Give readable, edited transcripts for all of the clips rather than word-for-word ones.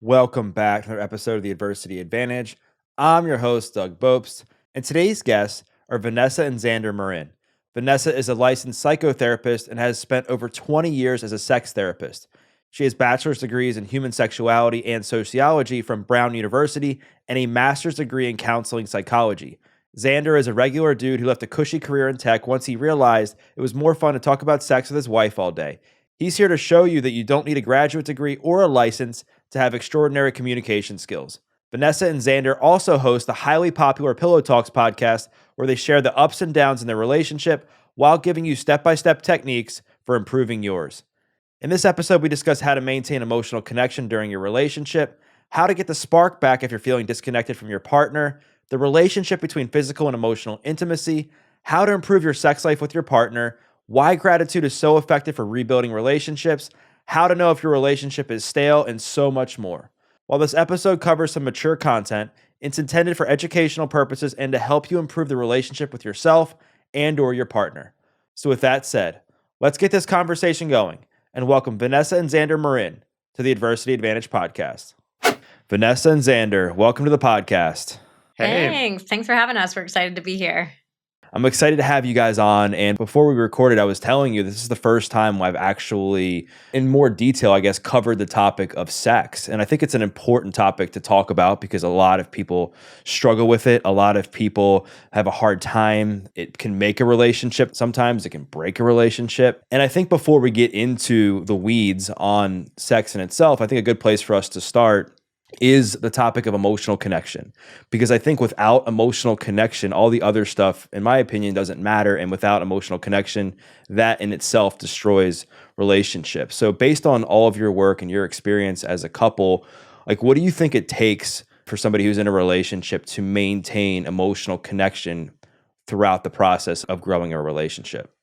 Welcome back to another episode of the Adversity Advantage. I'm your host, Doug Bopst, and today's guests are Vanessa and Xander Marin. Vanessa is a licensed psychotherapist and has spent over 20 years as a sex therapist. She has bachelor's degrees in human sexuality and sociology from Brown University and a master's degree in counseling psychology. Xander is a regular dude who left a cushy career in tech once he realized it was more fun to talk about sex with his wife all day. He's here to show you that you don't need a graduate degree or a license to have extraordinary communication skills. Vanessa and Xander also host the highly popular Pillow Talks podcast, where they share the ups and downs in their relationship while giving you step-by-step techniques for improving yours. In this episode, we discuss how to maintain emotional connection during your relationship, how to get the spark back if you're feeling disconnected from your partner, the relationship between physical and emotional intimacy, how to improve your sex life with your partner, why gratitude is so effective for rebuilding relationships, how to know if your relationship is stale, and so much more. While this episode covers some mature content, it's intended for educational purposes and to help you improve the relationship with yourself and or your partner. So with that said, let's get this conversation going and welcome Vanessa and Xander Marin to the Adversity Advantage podcast. Vanessa and Xander, welcome to the podcast. Hey. Thanks for having us. We're excited to be here. I'm excited to have you guys on. And before we recorded, I was telling you this is the first time I've actually, in more detail, I guess, covered the topic of sex. And I think it's an important topic to talk about because a lot of people struggle with it. A lot of people have a hard time. It can make a relationship. Sometimes it can break a relationship. And I think before we get into the weeds on sex in itself, I think a good place for us to start is the topic of emotional connection. Because I think without emotional connection, all the other stuff, in my opinion, doesn't matter. And without emotional connection, that in itself destroys relationships. So based on all of your work and your experience as a couple, like what do you think it takes for somebody who's in a relationship to maintain emotional connection throughout the process of growing a relationship?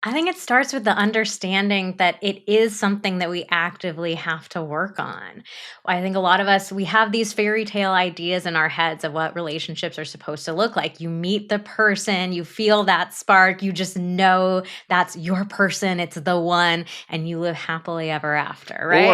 I think it starts with the understanding that it is something that we actively have to work on. I think a lot of us, we have these fairy tale ideas in our heads of what relationships are supposed to look like. You meet the person, you feel that spark, you just know that's your person, it's the one, and you live happily ever after, right?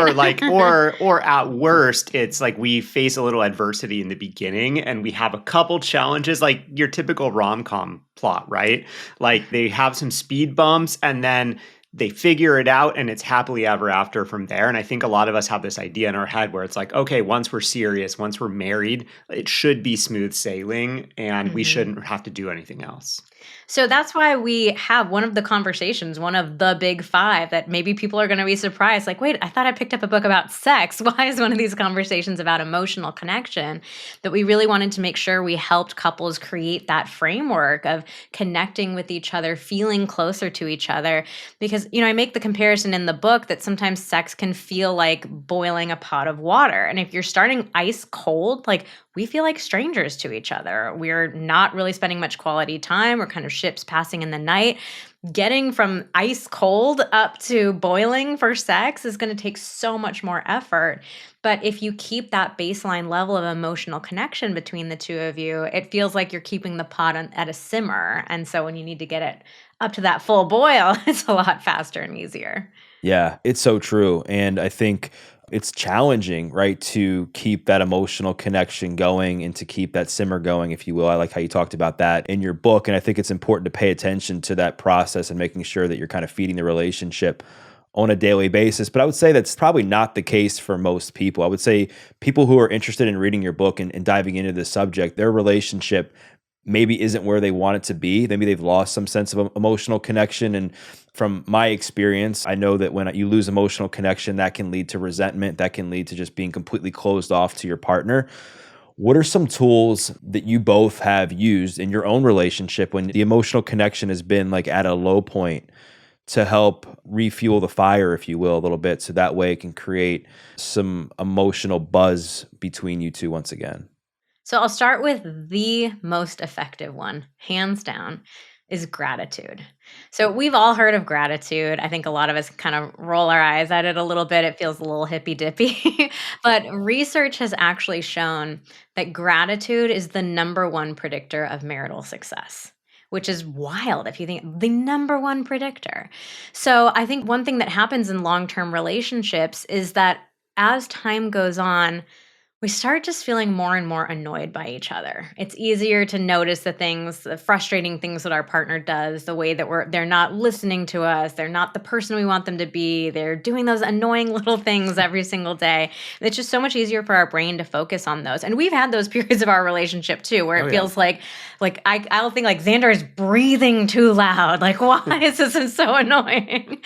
Or at worst, it's like we face a little adversity in the beginning and we have a couple challenges, like your typical rom-com plot, right? Like they have some speed bumps and then they figure it out and it's happily ever after from there. And I think a lot of us have this idea in our head where it's like, okay, once we're serious, once we're married, it should be smooth sailing and we shouldn't have to do anything else. So that's why we have one of the conversations, one of the big five that maybe people are going to be surprised. Like, wait, I thought I picked up a book about sex. Why is one of these conversations about emotional connection? That we really wanted to make sure we helped couples create that framework of connecting with each other, feeling closer to each other. Because, I make the comparison in the book that sometimes sex can feel like boiling a pot of water. And if you're starting ice cold, like we feel like strangers to each other. We're not really spending much quality time. We're kind of ships passing in the night. Getting from ice cold up to boiling for sex is going to take so much more effort. But if you keep that baseline level of emotional connection between the two of you, it feels like you're keeping the pot at a simmer. And so when you need to get it up to that full boil, it's a lot faster and easier. Yeah, it's so true. And I think it's challenging, right, to keep that emotional connection going and to keep that simmer going, if you will. I like how you talked about that in your book. And I think it's important to pay attention to that process and making sure that you're kind of feeding the relationship on a daily basis. But I would say that's probably not the case for most people. I would say people who are interested in reading your book and diving into this subject, their relationship maybe isn't where they want it to be. Maybe they've lost some sense of emotional connection. And from my experience, I know that when you lose emotional connection, that can lead to resentment. That can lead to just being completely closed off to your partner. What are some tools that you both have used in your own relationship when the emotional connection has been like at a low point to help refuel the fire, if you will, a little bit, so that way it can create some emotional buzz between you two once again? So I'll start with the most effective one, hands down, is gratitude. So we've all heard of gratitude. I think a lot of us kind of roll our eyes at it a little bit. It feels a little hippy dippy. But research has actually shown that gratitude is the number one predictor of marital success, which is wild if you think the number one predictor. So I think one thing that happens in long-term relationships is that as time goes on, we start just feeling more and more annoyed by each other. It's easier to notice the frustrating things that our partner does, the way that they're not listening to us, they're not the person we want them to be, they're doing those annoying little things every single day. It's just so much easier for our brain to focus on those. And we've had those periods of our relationship too, where it feels like I'll think like Xander is breathing too loud. Like, why is this so annoying?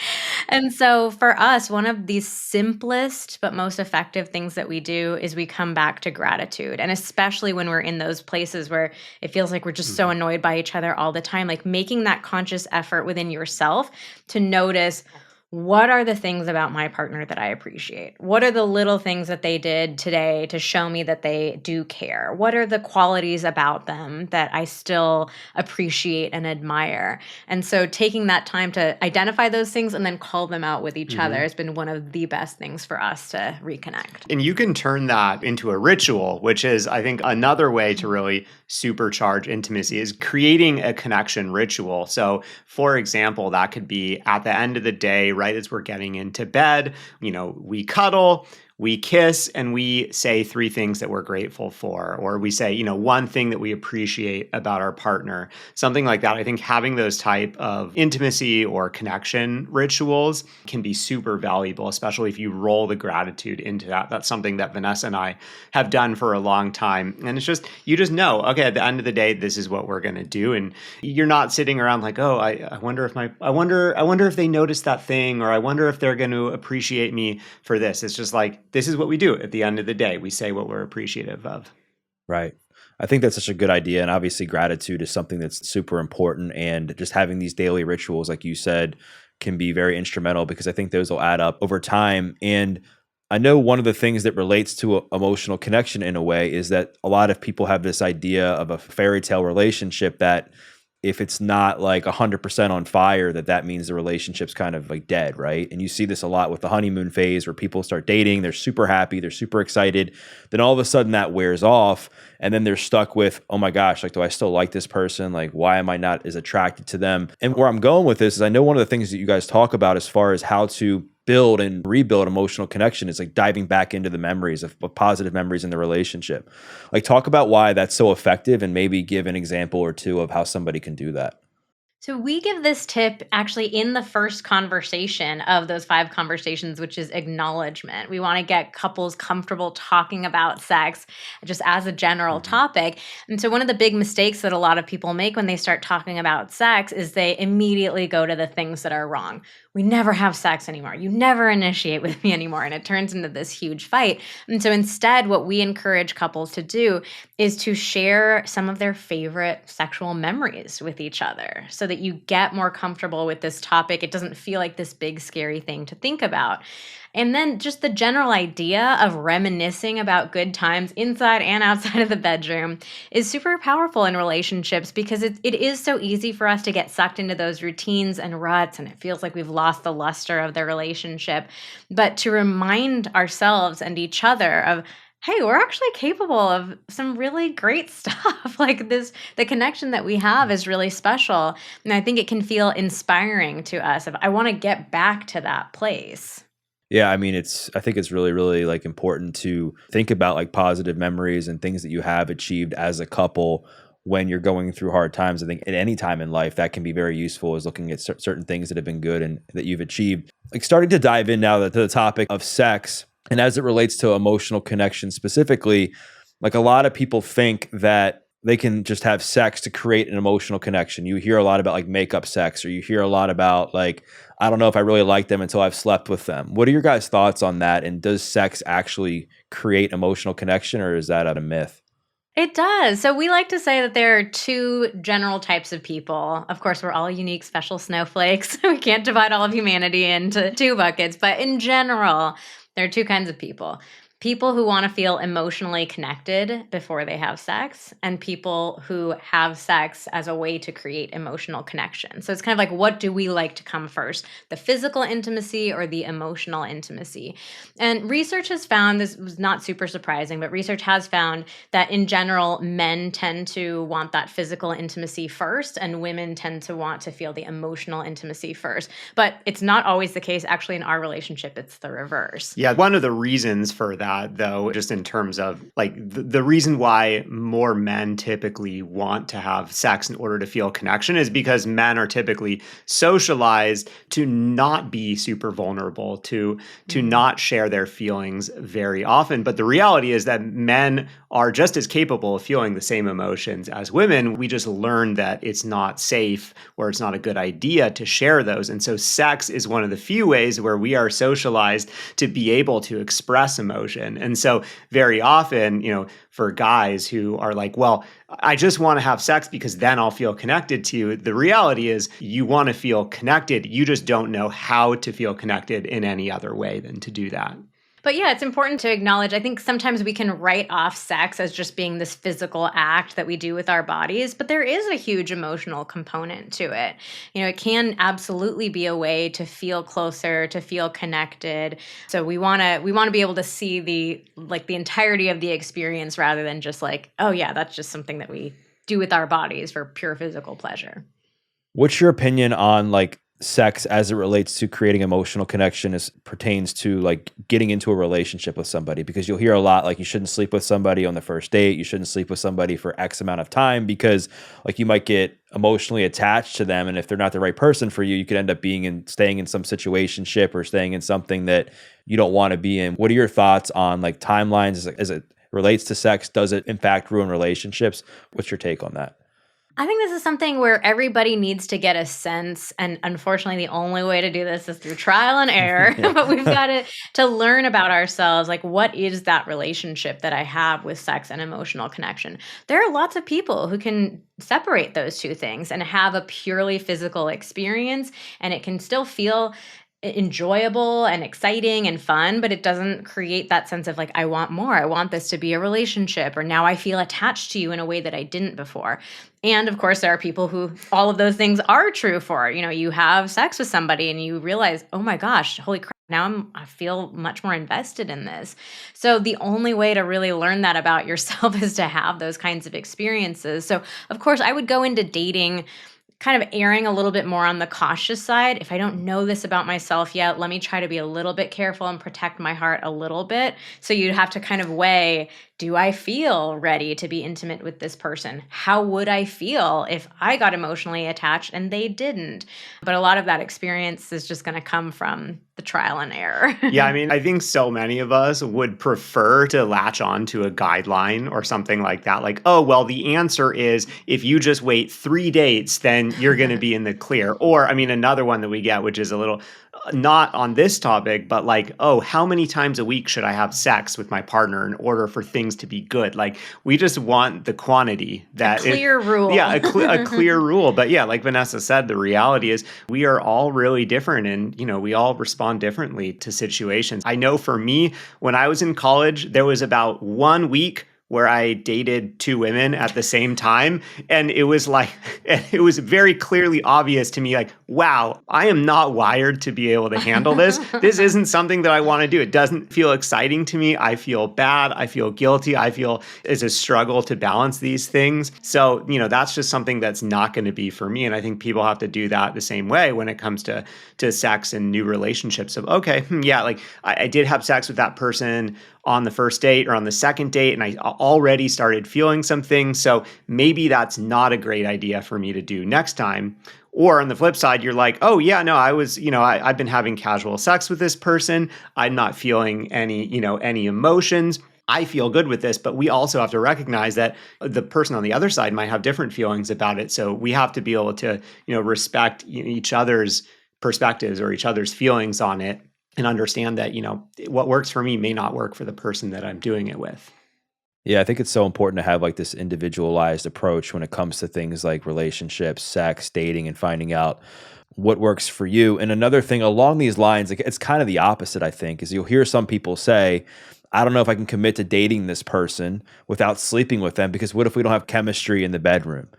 And so for us, one of the simplest but most effective things that we do is we come back to gratitude. And especially when we're in those places where it feels like we're just so annoyed by each other all the time, like making that conscious effort within yourself to notice, what are the things about my partner that I appreciate? What are the little things that they did today to show me that they do care? What are the qualities about them that I still appreciate and admire? And so taking that time to identify those things and then call them out with each other has been one of the best things for us to reconnect. And you can turn that into a ritual, which is, I think, another way to really supercharge intimacy is creating a connection ritual. So, for example, that could be at the end of the day, right as we're getting into bed, we cuddle, we kiss, and we say 3 things that we're grateful for, or we say, one thing that we appreciate about our partner, something like that. I think having those type of intimacy or connection rituals can be super valuable, especially if you roll the gratitude into that. That's something that Vanessa and I have done for a long time. And it's just, you just know, okay, at the end of the day, this is what we're going to do. And you're not sitting around like, oh, I wonder if they noticed that thing, or I wonder if they're going to appreciate me for this. It's just like, this is what we do at the end of the day. We say what we're appreciative of. Right. I think that's such a good idea. And obviously gratitude is something that's super important. And just having these daily rituals, like you said, can be very instrumental, because I think those will add up over time. And I know one of the things that relates to emotional connection in a way is that a lot of people have this idea of a fairy tale relationship that if it's not like 100% on fire, that means the relationship's kind of like dead, right? And you see this a lot with the honeymoon phase, where people start dating, they're super happy, they're super excited. Then all of a sudden that wears off, and then they're stuck with, oh my gosh, like, do I still like this person? Like, why am I not as attracted to them? And where I'm going with this is, I know one of the things that you guys talk about as far as how to build and rebuild emotional connection is like diving back into the memories of positive memories in the relationship. Like, talk about why that's so effective, and maybe give an example or two of how somebody can do that. So we give this tip actually in the first conversation of those 5 conversations, which is acknowledgement. We want to get couples comfortable talking about sex just as a general topic. And so one of the big mistakes that a lot of people make when they start talking about sex is they immediately go to the things that are wrong. We never have sex anymore. You never initiate with me anymore. And it turns into this huge fight. And so instead, what we encourage couples to do is to share some of their favorite sexual memories with each other, so that you get more comfortable with this topic. It doesn't feel like this big, scary thing to think about. And then just the general idea of reminiscing about good times inside and outside of the bedroom is super powerful in relationships, because it is so easy for us to get sucked into those routines and ruts, and it feels like we've lost the luster of the relationship. But to remind ourselves and each other of, hey, we're actually capable of some really great stuff. Like the connection that we have is really special. And I think it can feel inspiring to us if I want to get back to that place. Yeah, I mean, I think it's really, really like important to think about like positive memories and things that you have achieved as a couple when you're going through hard times. I think at any time in life that can be very useful, is looking at certain things that have been good and that you've achieved. Like, starting to dive in now to the topic of sex, and as it relates to emotional connection specifically, like, a lot of people think that they can just have sex to create an emotional connection. You hear a lot about like makeup sex, or you hear a lot about like, I don't know if I really like them until I've slept with them. What are your guys' thoughts on that? And does sex actually create emotional connection, or is that a myth? It does. So we like to say that there are 2 general types of people. Of course, we're all unique, special snowflakes. We can't divide all of humanity into 2 buckets. But in general, there are 2 kinds of people. people who want to feel emotionally connected before they have sex, and people who have sex as a way to create emotional connection. So it's kind of like, what do we like to come first, the physical intimacy or the emotional intimacy? And research has found, this was not super surprising, but research has found that in general, men tend to want that physical intimacy first, and women tend to want to feel the emotional intimacy first. But it's not always the case. Actually, in our relationship, it's the reverse. Yeah, one of the reasons for that, though, just in terms of like the reason why more men typically want to have sex in order to feel connection is because men are typically socialized to not be super vulnerable, to not share their feelings very often. But the reality is that men are just as capable of feeling the same emotions as women. We just learned that it's not safe or it's not a good idea to share those. And so sex is one of the few ways where we are socialized to be able to express emotion. And so very often, for guys who are like, well, I just want to have sex because then I'll feel connected to you. The reality is you want to feel connected. You just don't know how to feel connected in any other way than to do that. But yeah, it's important to acknowledge. I think sometimes we can write off sex as just being this physical act that we do with our bodies, but there is a huge emotional component to it. It can absolutely be a way to feel closer, to feel connected. So we want to be able to see the entirety of the experience rather than just like, oh yeah, that's just something that we do with our bodies for pure physical pleasure. What's your opinion on like sex as it relates to creating emotional connection as pertains to like getting into a relationship with somebody? Because you'll hear a lot like you shouldn't sleep with somebody on the first date, you shouldn't sleep with somebody for X amount of time because like you might get emotionally attached to them, and if they're not the right person for you, you could end up staying in some situationship or staying in something that you don't want to be in. What are your thoughts on like timelines as it relates to sex? Does it in fact ruin relationships? What's your take on that? I think this is something where everybody needs to get a sense, and unfortunately the only way to do this is through trial and error, but we've got to learn about ourselves, like what is that relationship that I have with sex and emotional connection? There are lots of people who can separate those two things and have a purely physical experience, and it can still feel enjoyable and exciting and fun, but it doesn't create that sense of like, I want more. I want this to be a relationship, or now I feel attached to you in a way that I didn't before. And of course, there are people who all of those things are true for. You have sex with somebody and you realize, oh my gosh, holy crap, now I feel much more invested in this. So the only way to really learn that about yourself is to have those kinds of experiences. So of course, I would go into dating kind of erring a little bit more on the cautious side. If I don't know this about myself yet, let me try to be a little bit careful and protect my heart a little bit. So you'd have to kind of weigh, do I feel ready to be intimate with this person? How would I feel if I got emotionally attached and they didn't? But a lot of that experience is just going to come from the trial and error. Yeah, I mean, I think so many of us would prefer to latch on to a guideline or something like that. Like, oh, well, the answer is if you just wait 3 dates, then you're going to be in the clear. Or, I mean, another one that we get, which is a little not on this topic, but like, oh, how many times a week should I have sex with my partner in order for things to be good? Like, we just want the quantity that a clear rule. Yeah, a clear rule. But yeah, like Vanessa said, the reality is we are all really different, and we all respond differently to situations. I know for me, when I was in college, there was about 1 week where I dated 2 women at the same time. And it was like, it was very clearly obvious to me, like, wow, I am not wired to be able to handle this. This isn't something that I want to do. It doesn't feel exciting to me. I feel bad. I feel guilty. I feel it's a struggle to balance these things. So, that's just something that's not going to be for me. And I think people have to do that the same way when it comes to sex and new relationships of, okay, yeah, like I did have sex with that person on the first date or on the second date, and I already started feeling some things. So maybe that's not a great idea for me to do next time. Or on the flip side, you're like, oh yeah, no, I've been having casual sex with this person. I'm not feeling any emotions. I feel good with this, but we also have to recognize that the person on the other side might have different feelings about it. So we have to be able to, respect each other's perspectives or each other's feelings on it, and understand that, what works for me may not work for the person that I'm doing it with. Yeah, I think it's so important to have like this individualized approach when it comes to things like relationships, sex, dating, and finding out what works for you. And another thing along these lines, like, it's kind of the opposite, I think, is you'll hear some people say, I don't know if I can commit to dating this person without sleeping with them, because what if we don't have chemistry in the bedroom?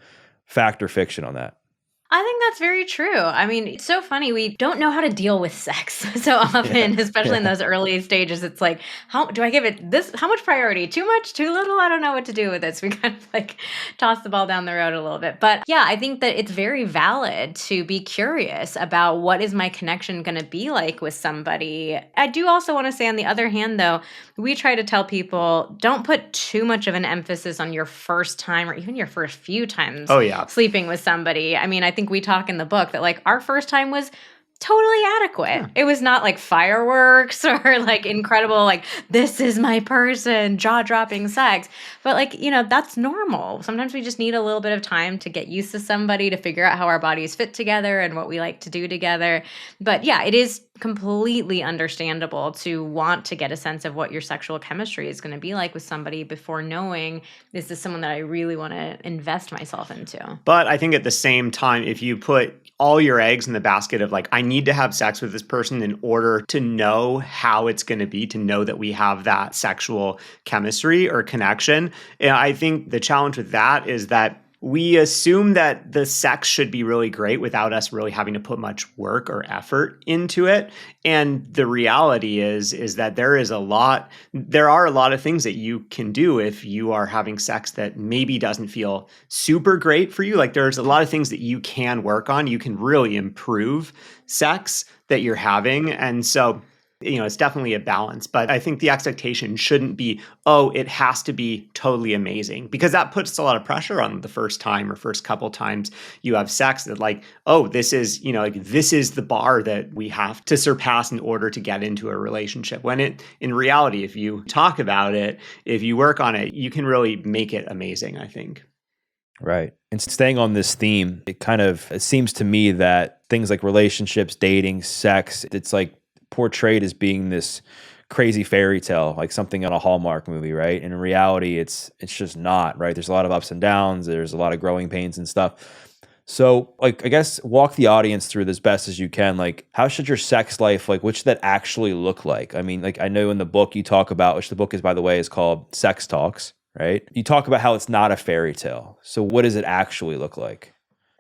Fact or fiction on that? I think that's very true. I mean, it's so funny. We don't know how to deal with sex so often, especially in those early stages. It's like, how do I give it this? How much priority? Too much? Too little? I don't know what to do with this. We kind of like toss the ball down the road a little bit. But yeah, I think that it's very valid to be curious about what is my connection going to be like with somebody. I do also want to say, on the other hand, though, we try to tell people don't put too much of an emphasis on your first time or even your first few times sleeping with somebody. I mean, I think we talk in the book that like our first time was totally adequate. Yeah. It was not like fireworks or like incredible, like, this is my person, jaw-dropping sex. But like, that's normal. Sometimes we just need a little bit of time to get used to somebody, to figure out how our bodies fit together and what we like to do together. But yeah, it is completely understandable to want to get a sense of what your sexual chemistry is going to be like with somebody before knowing, is this someone that I really want to invest myself into? But I think at the same time, if you put all your eggs in the basket of like, I need to have sex with this person in order to know how it's going to be, to know that we have that sexual chemistry or connection. And I think the challenge with that is that we assume that the sex should be really great without us really having to put much work or effort into it. And the reality is that there are a lot of things that you can do if you are having sex that maybe doesn't feel super great for you. Like there's a lot of things that you can work on. You can really improve sex that you're having. And so it's definitely a balance, but I think the expectation shouldn't be, it has to be totally amazing, because that puts a lot of pressure on the first time or first couple times you have sex, that like, this is, this is the bar that we have to surpass in order to get into a relationship. When in reality, if you talk about it, if you work on it, you can really make it amazing, I think. Right. And staying on this theme, it seems to me that things like relationships, dating, sex, it's like portrayed as being this crazy fairy tale, like something in a Hallmark movie, right? And in reality, it's just not, right? There's a lot of ups and downs. There's a lot of growing pains and stuff. So, like, I guess walk the audience through this best as you can. Like, how should your sex life, like, what should that actually look like? I mean, like, I know in the book you talk about, which the book is, by the way, is called Sex Talks, right? You talk about how it's not a fairy tale. So what does it actually look like?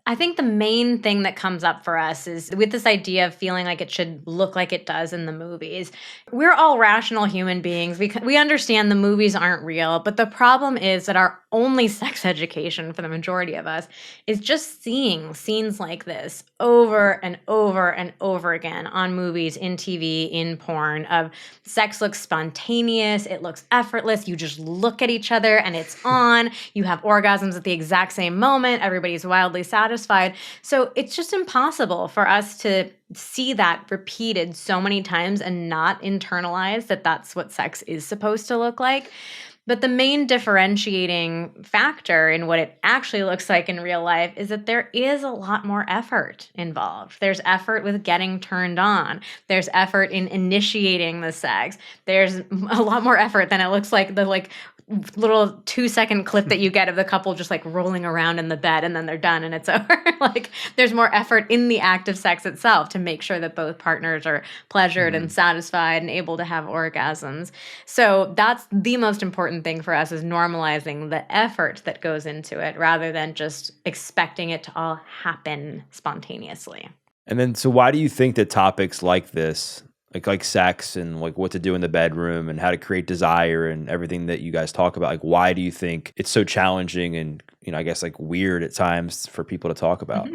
I think the main thing that comes up for us is with this idea of feeling like it should look like it does in the movies. We're all rational human beings. We understand the movies aren't real, but the problem is that our only sex education for the majority of us is just seeing scenes like this over and over and over again on movies, in TV, in porn, of sex looks spontaneous, it looks effortless, you just look at each other and it's on, you have orgasms at the exact same moment, everybody's wildly satisfied. So it's just impossible for us to see that repeated so many times and not internalize that that's what sex is supposed to look like. But the main differentiating factor in what it actually looks like in real life is that there is a lot more effort involved. There's effort with getting turned on. There's effort in initiating the sex. There's a lot more effort than it looks like the little 2-second clip that you get of the couple just like rolling around in the bed and then they're done and it's over. Like there's more effort in the act of sex itself to make sure that both partners are pleasured and satisfied and able to have orgasms. So that's the most important thing for us, is normalizing the effort that goes into it rather than just expecting it to all happen spontaneously. And then, so why do you think that topics like this, like sex and like what to do in the bedroom and how to create desire and everything that you guys talk about, like why do you think it's so challenging and, I guess like weird at times for people to talk about?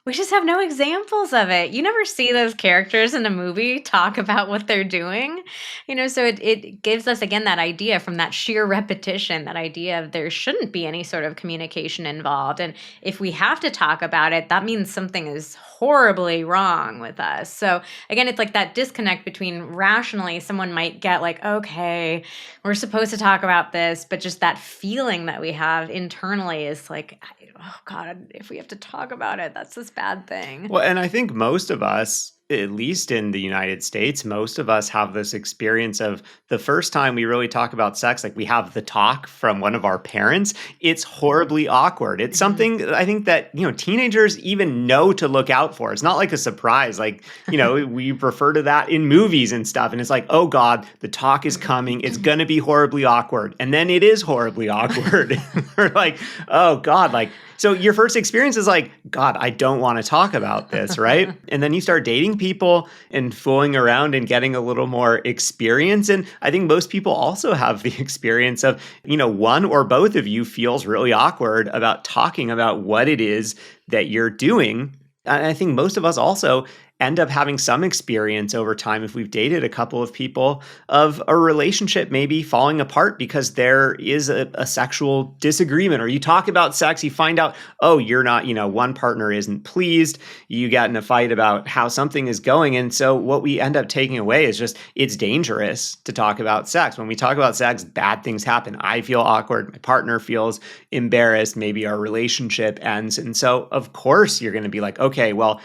We just have no examples of it. You never see those characters in a movie talk about what they're doing, so it gives us, again, that idea from that sheer repetition, that idea of there shouldn't be any sort of communication involved. And if we have to talk about it, that means something is horribly wrong with us. So again, it's like that disconnect between rationally someone might get like, okay, we're supposed to talk about this, but just that feeling that we have internally is like, oh God, if we have to talk about it, that's this bad thing. Well, and I think most of us at least in the United States, most of us have this experience of the first time we really talk about sex, like we have the talk from one of our parents, it's horribly awkward. It's something I think that, teenagers even know to look out for. It's not like a surprise. Like, we refer to that in movies and stuff. And it's like, oh God, the talk is coming. It's going to be horribly awkward. And then it is horribly awkward. We're like, oh God, like, so your first experience is like, God, I don't want to talk about this, right? And then you start dating people and fooling around and getting a little more experience. And I think most people also have the experience of, one or both of you feels really awkward about talking about what it is that you're doing. And I think most of us also end up having some experience over time, if we've dated a couple of people, of a relationship maybe falling apart because there is a sexual disagreement, or you talk about sex, you find out, oh, you're not, one partner isn't pleased, you get in a fight about how something is going. And so what we end up taking away is just, it's dangerous to talk about sex. When we talk about sex, bad things happen. I feel awkward. My partner feels embarrassed. Maybe our relationship ends. And so, of course, you're going to be like, okay, well,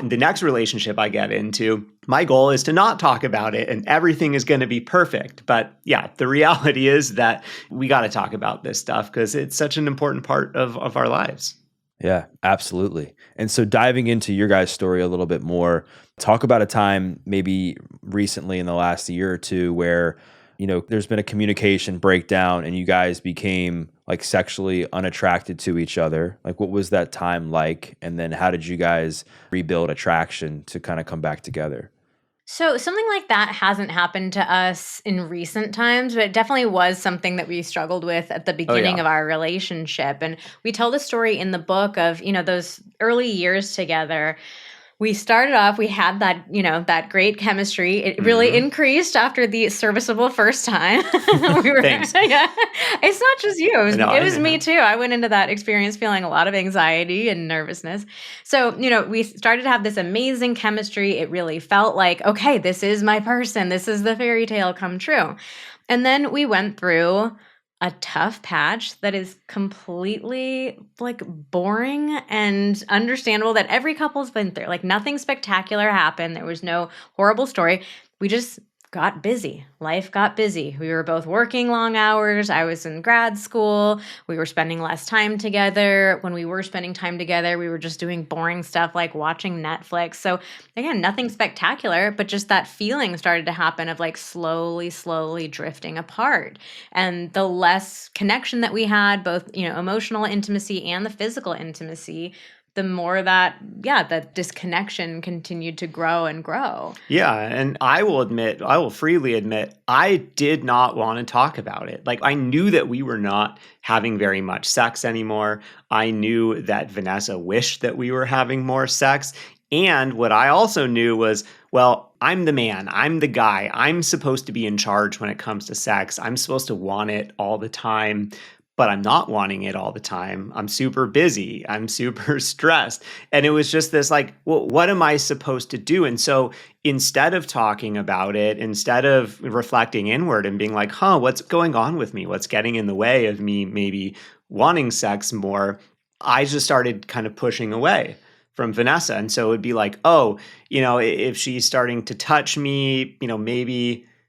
the next relationship I get into, my goal is to not talk about it and everything is going to be perfect. But yeah, the reality is that we got to talk about this stuff because it's such an important part of our lives. Yeah, absolutely. And so diving into your guys' story a little bit more, talk about a time maybe recently in the last year or two where, there's been a communication breakdown and you guys became like sexually unattracted to each other. Like, what was that time like? And then how did you guys rebuild attraction to kind of come back together? So something like that hasn't happened to us in recent times, but it definitely was something that we struggled with at the beginning of our relationship. And we tell the story in the book of, those early years together. We started off, we had that, that great chemistry. It really increased after the serviceable first time. Thanks. Yeah. It's not just you. It was me too. I went into that experience feeling a lot of anxiety and nervousness. So, we started to have this amazing chemistry. It really felt like, okay, this is my person. This is the fairy tale come true. And then we went through a tough patch that is completely like boring and understandable that every couple's been through. Like nothing spectacular happened. There was no horrible story. We just got busy. Life got busy. We were both working long hours. I was in grad school. We were spending less time together. When we were spending time together, we were just doing boring stuff like watching Netflix. So again, nothing spectacular, but just that feeling started to happen of like slowly drifting apart. And the less connection that we had, both, emotional intimacy and the physical intimacy, the more that disconnection continued to grow and grow. Yeah. And I will freely admit, I did not want to talk about it. Like, I knew that we were not having very much sex anymore. I knew that Vanessa wished that we were having more sex. And what I also knew was, well, I'm the man, I'm the guy, I'm supposed to be in charge when it comes to sex. I'm supposed to want it all the time. But I'm not wanting it all the time. I'm super busy. I'm super stressed. And it was just this like, well, what am I supposed to do? And so instead of talking about it, instead of reflecting inward and being like, what's going on with me? What's getting in the way of me maybe wanting sex more? I just started kind of pushing away from Vanessa. And so it would be like, if she's starting to touch me,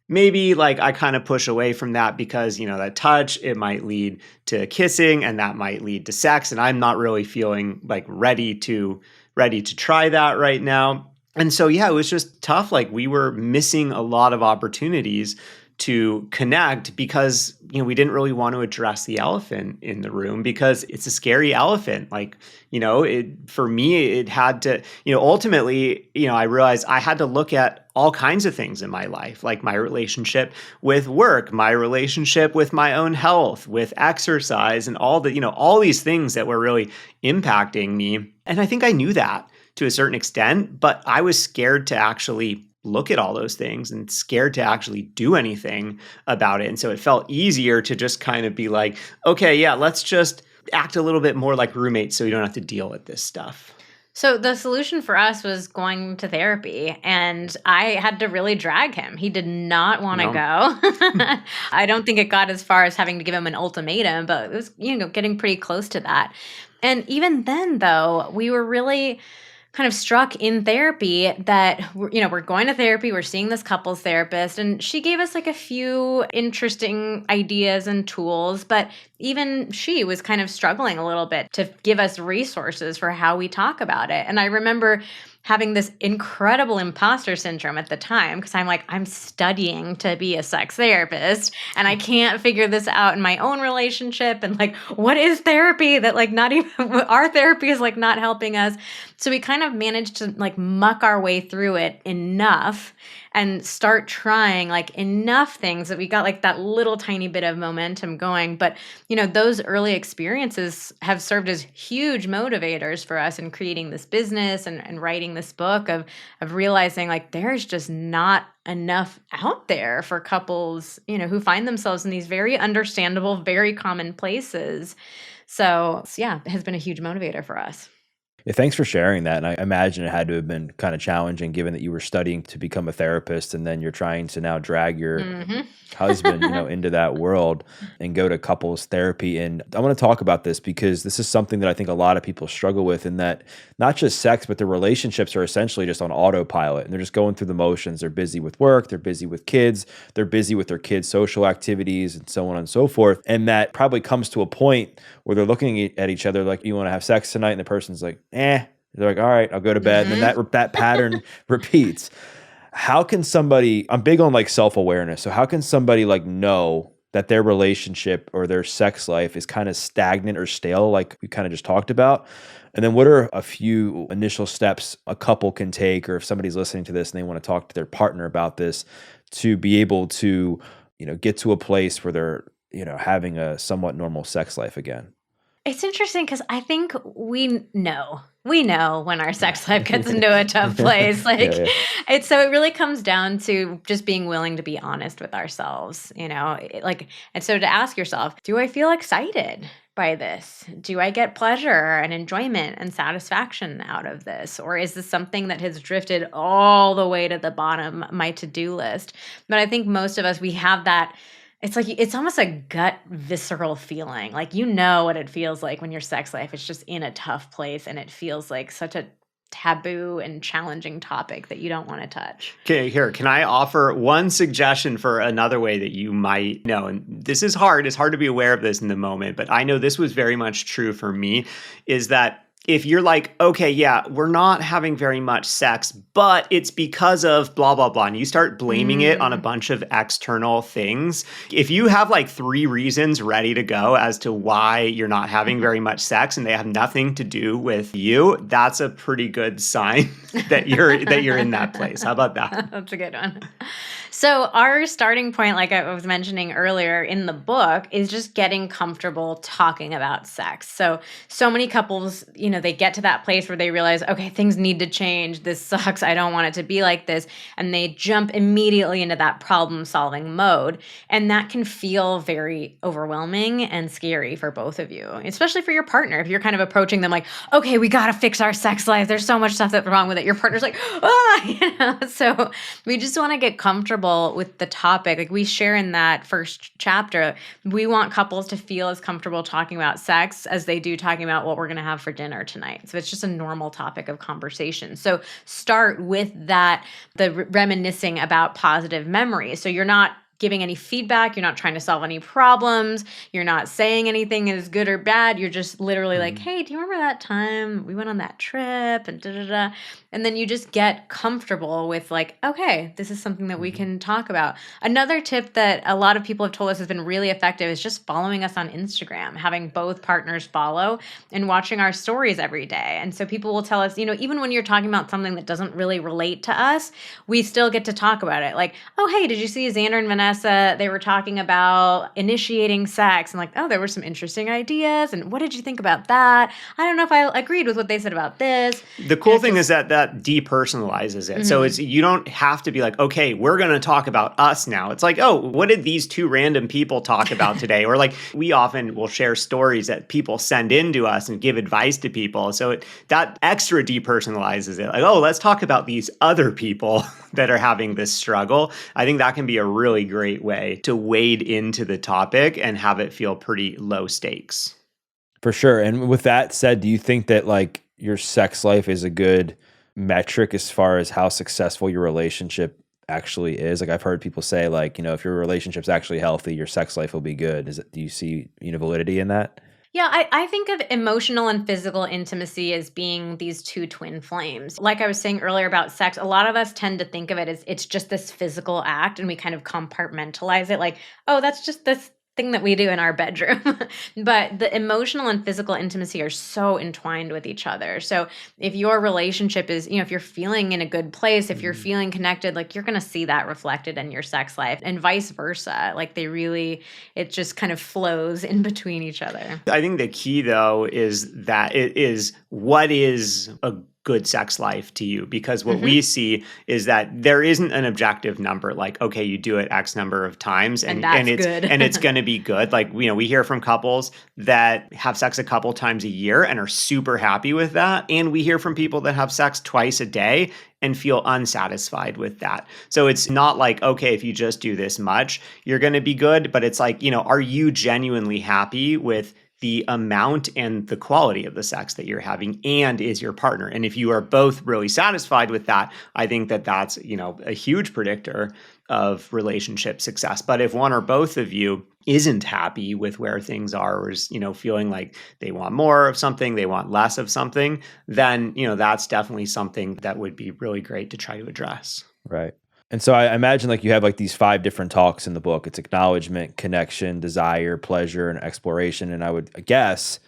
maybe like I kind of push away from that because, that touch, it might lead to kissing and that might lead to sex. And I'm not really feeling like ready to try that right now. And so, yeah, it was just tough. Like we were missing a lot of opportunities to connect because, we didn't really want to address the elephant in the room because it's a scary elephant. Like, for me, it had to, ultimately, I realized I had to look at all kinds of things in my life, like my relationship with work, my relationship with my own health, with exercise, and all these things that were really impacting me. And I think I knew that to a certain extent, but I was scared to actually look at all those things and scared to actually do anything about it. And so it felt easier to just kind of be like, okay, yeah, let's just act a little bit more like roommates so you don't have to deal with this stuff. So the solution for us was going to therapy, and I had to really drag him. He did not want to go. I don't think it got as far as having to give him an ultimatum, but it was, getting pretty close to that. And even then, though, we were really kind of struck in therapy that we're going to therapy, we're seeing this couples therapist, and she gave us like a few interesting ideas and tools, but even she was kind of struggling a little bit to give us resources for how we talk about it. And I remember having this incredible imposter syndrome at the time because I'm like, I'm studying to be a sex therapist and I can't figure this out in my own relationship. And like, what is therapy that like not even our therapy is like not helping us? So we kind of managed to like muck our way through it enough and start trying like enough things that we got like that little tiny bit of momentum going. But, those early experiences have served as huge motivators for us in creating this business and writing this book of realizing like there's just not enough out there for couples, who find themselves in these very understandable, very common places. So yeah, it has been a huge motivator for us. Yeah, thanks for sharing that. And I imagine it had to have been kind of challenging given that you were studying to become a therapist and then you're trying to now drag your husband, into that world and go to couples therapy. And I want to talk about this because this is something that I think a lot of people struggle with, in that not just sex, but their relationships are essentially just on autopilot and they're just going through the motions. They're busy with work, they're busy with kids, they're busy with their kids' social activities and so on and so forth. And that probably comes to a point where they're looking at each other like, you want to have sex tonight? And the person's like, they're like, all right, I'll go to bed. And then that pattern repeats. How can somebody, I'm big on like self-awareness. So how can somebody like know that their relationship or their sex life is kind of stagnant or stale, like we kind of just talked about? And then what are a few initial steps a couple can take, or if somebody's listening to this and they want to talk to their partner about this, to be able to, get to a place where they're, having a somewhat normal sex life again? It's interesting because I think we know when our sex life gets into a tough place. Like it really comes down to just being willing to be honest with ourselves, and so to ask yourself, do I feel excited by this? Do I get pleasure and enjoyment and satisfaction out of this? Or is this something that has drifted all the way to the bottom of my to-do list? But I think most of us, we have that. It's like, it's almost a gut visceral feeling. Like, what it feels like when your sex life is just in a tough place and it feels like such a taboo and challenging topic that you don't want to touch. Okay, here, can I offer one suggestion for another way that you might know? And this is hard. It's hard to be aware of this in the moment, but I know this was very much true for me, is that if you're like, okay, yeah, we're not having very much sex, but it's because of blah, blah, blah, and you start blaming it on a bunch of external things. If you have like 3 reasons ready to go as to why you're not having very much sex and they have nothing to do with you, that's a pretty good sign that you're in that place. How about that? That's a good one. So our starting point, like I was mentioning earlier in the book, is just getting comfortable talking about sex. So many couples, they get to that place where they realize, okay, things need to change. This sucks. I don't want it to be like this. And they jump immediately into that problem-solving mode. And that can feel very overwhelming and scary for both of you, especially for your partner. If you're kind of approaching them like, okay, we got to fix our sex life. There's so much stuff that's wrong with it. Your partner's like, So we just want to get comfortable with the topic. Like we share in that first chapter, we want couples to feel as comfortable talking about sex as they do talking about what we're going to have for dinner tonight. So it's just a normal topic of conversation. So start with that, the reminiscing about positive memories. So you're not giving any feedback. You're not trying to solve any problems. You're not saying anything is good or bad. You're just literally like, hey, do you remember that time we went on that trip and da-da-da? And then you just get comfortable with like, okay, this is something that we can talk about. Another tip that a lot of people have told us has been really effective is just following us on Instagram, having both partners follow and watching our stories every day. And so people will tell us, even when you're talking about something that doesn't really relate to us, we still get to talk about it. Like, oh, hey, did you see Xander and Vanessa? They were talking about initiating sex and like, oh, there were some interesting ideas. And what did you think about that? I don't know if I agreed with what they said about this. The cool thing is that depersonalizes it. So you don't have to be like, okay, we're going to talk about us now. It's like, oh, what did these 2 random people talk about today? Or like we often will share stories that people send in to us and give advice to people. So that extra depersonalizes it. Like, oh, let's talk about these other people that are having this struggle. I think that can be a really great way to wade into the topic and have it feel pretty low stakes. For sure. And with that said, do you think that like your sex life is a good metric as far as how successful your relationship actually is? Like I've heard people say like, if your relationship's actually healthy, your sex life will be good. Do you see, validity in that? Yeah, I think of emotional and physical intimacy as being these two twin flames. Like I was saying earlier about sex, a lot of us tend to think of it as it's just this physical act and we kind of compartmentalize it like, oh, that's just this thing that we do in our bedroom. But the emotional and physical intimacy are so entwined with each other. So if your relationship is, if you're feeling in a good place, if you're feeling connected, like you're going to see that reflected in your sex life and vice versa. Like it just kind of flows in between each other. I think the key, though, is that it is what is a good sex life to you? Because what we see is that there isn't an objective number like, okay, you do it X number of times And that's it's good. and it's going to be good. Like, we hear from couples that have sex a couple times a year and are super happy with that. And we hear from people that have sex twice a day and feel unsatisfied with that. So it's not like, okay, if you just do this much, you're going to be good. But it's like, are you genuinely happy with the amount and the quality of the sex that you're having, and is your partner? And if you are both really satisfied with that, I think that that's, a huge predictor of relationship success. But if one or both of you isn't happy with where things are, or is, feeling like they want more of something, they want less of something, then, that's definitely something that would be really great to try to address. Right. And so I imagine like you have like these 5 different talks in the book. It's acknowledgement, connection, desire, pleasure, and exploration. And I would guess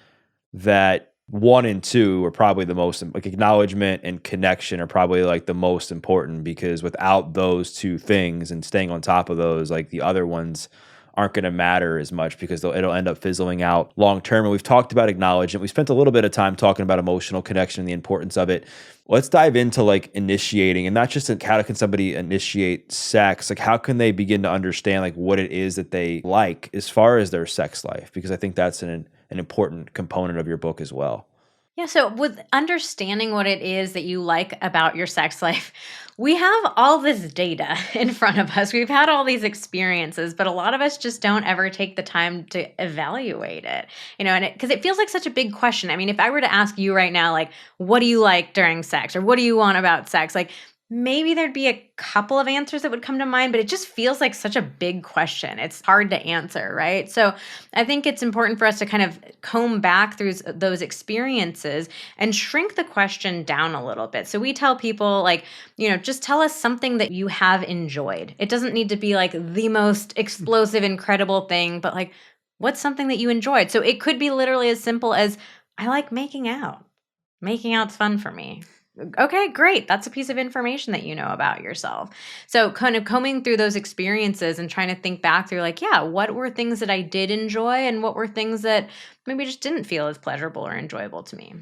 that 1 and 2 are probably the most, like acknowledgement and connection are probably like the most important, because without those 2 things and staying on top of those, like the other ones aren't going to matter as much because it'll end up fizzling out long term. And we've talked about acknowledgement. We spent a little bit of time talking about emotional connection and the importance of it. Let's dive into like initiating, and not just how can somebody initiate sex, like how can they begin to understand like what it is that they like as far as their sex life? Because I think that's an important component of your book as well. Yeah, so with understanding what it is that you like about your sex life, we have all this data in front of us. We've had all these experiences, but a lot of us just don't ever take the time to evaluate it. And because it feels like such a big question. I mean, if I were to ask you right now, like, what do you like during sex, or what do you want about sex? Like, maybe there'd be a couple of answers that would come to mind, but it just feels like such a big question. It's hard to answer, right? So I think it's important for us to kind of comb back through those experiences and shrink the question down a little bit. So we tell people like, just tell us something that you have enjoyed. It doesn't need to be like the most explosive, incredible thing, but like, what's something that you enjoyed? So it could be literally as simple as, I like making out. Making out's fun for me. Okay, great. That's a piece of information that you know about yourself. So kind of combing through those experiences and trying to think back through like, yeah, what were things that I did enjoy and what were things that maybe just didn't feel as pleasurable or enjoyable to me?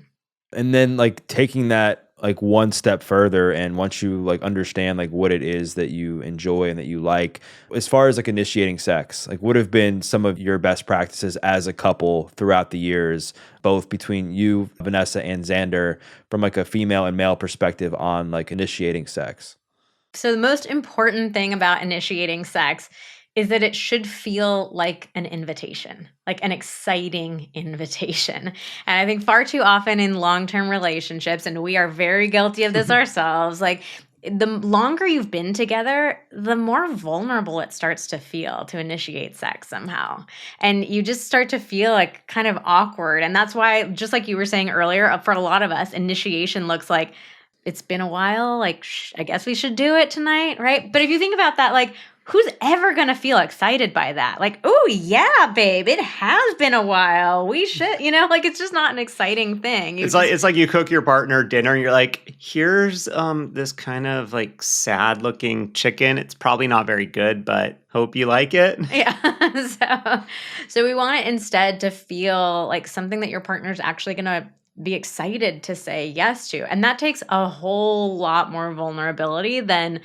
And then like taking that like one step further, and once you like understand like what it is that you enjoy and that you like, as far as like initiating sex, like what have been some of your best practices as a couple throughout the years, both between you, Vanessa, and Xander, from like a female and male perspective on like initiating sex? So the most important thing about initiating sex is that it should feel like an invitation, like an exciting invitation. And I think far too often in long-term relationships, and we are very guilty of this ourselves, like the longer you've been together, the more vulnerable it starts to feel to initiate sex somehow. And you just start to feel like kind of awkward. And that's why, just like you were saying earlier, for a lot of us, initiation looks like, it's been a while, like, I guess we should do it tonight, right? But if you think about that, like, who's ever going to feel excited by that? Like, oh, yeah, babe, it has been a while. We should, like it's just not an exciting thing. It's like you cook your partner dinner and you're like, here's this kind of like sad looking chicken. It's probably not very good, but hope you like it. Yeah. So we want it instead to feel like something that your partner's actually going to be excited to say yes to. And that takes a whole lot more vulnerability than,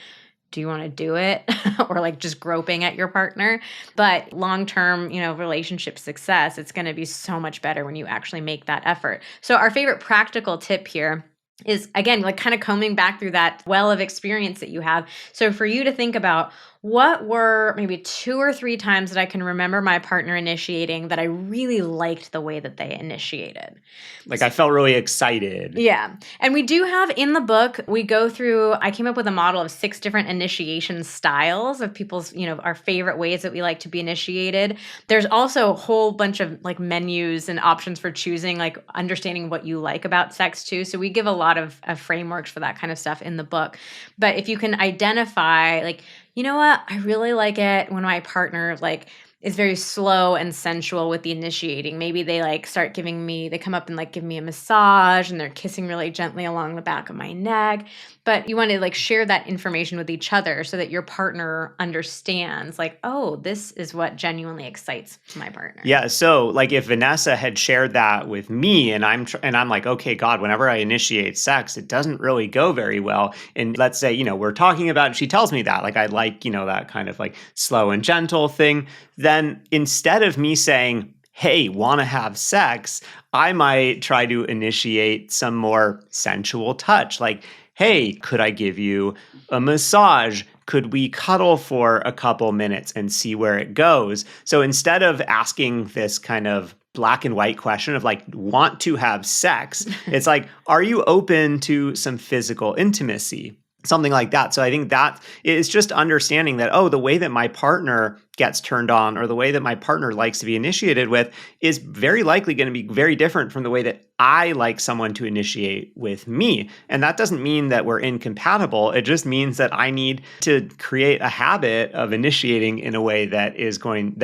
do you want to do it? Or like just groping at your partner. But long-term, relationship success, it's going to be so much better when you actually make that effort. So our favorite practical tip here is, again, like kind of combing back through that well of experience that you have. So for you to think about, What were maybe 2 or 3 times that I can remember my partner initiating that I really liked the way that they initiated? Like I felt really excited. Yeah. And we do have in the book, we go through, I came up with a model of 6 different initiation styles of people's, our favorite ways that we like to be initiated. There's also a whole bunch of like menus and options for choosing, like understanding what you like about sex too. So we give a lot of frameworks for that kind of stuff in the book. But if you can identify, like, you know what, I really like it when my partner, like, is very slow and sensual with the initiating. Maybe they like start they come up and like give me a massage and they're kissing really gently along the back of my neck. But you want to like share that information with each other so that your partner understands like, oh, this is what genuinely excites my partner. Yeah. So like if Vanessa had shared that with me and I'm like, okay, God, whenever I initiate sex, it doesn't really go very well. And let's say, we're talking about, she tells me that, like, I like, that kind of like slow and gentle thing. Then instead of me saying, hey, want to have sex, I might try to initiate some more sensual touch. Like, hey, could I give you a massage? Could we cuddle for a couple minutes and see where it goes? So instead of asking this kind of black and white question of like, want to have sex, it's like, are you open to some physical intimacy? Something like that. So I think that is just understanding that, oh, the way that my partner gets turned on or the way that my partner likes to be initiated with is very likely going to be very different from the way that I like someone to initiate with me. And that doesn't mean that we're incompatible. It just means that I need to create a habit of initiating in a way that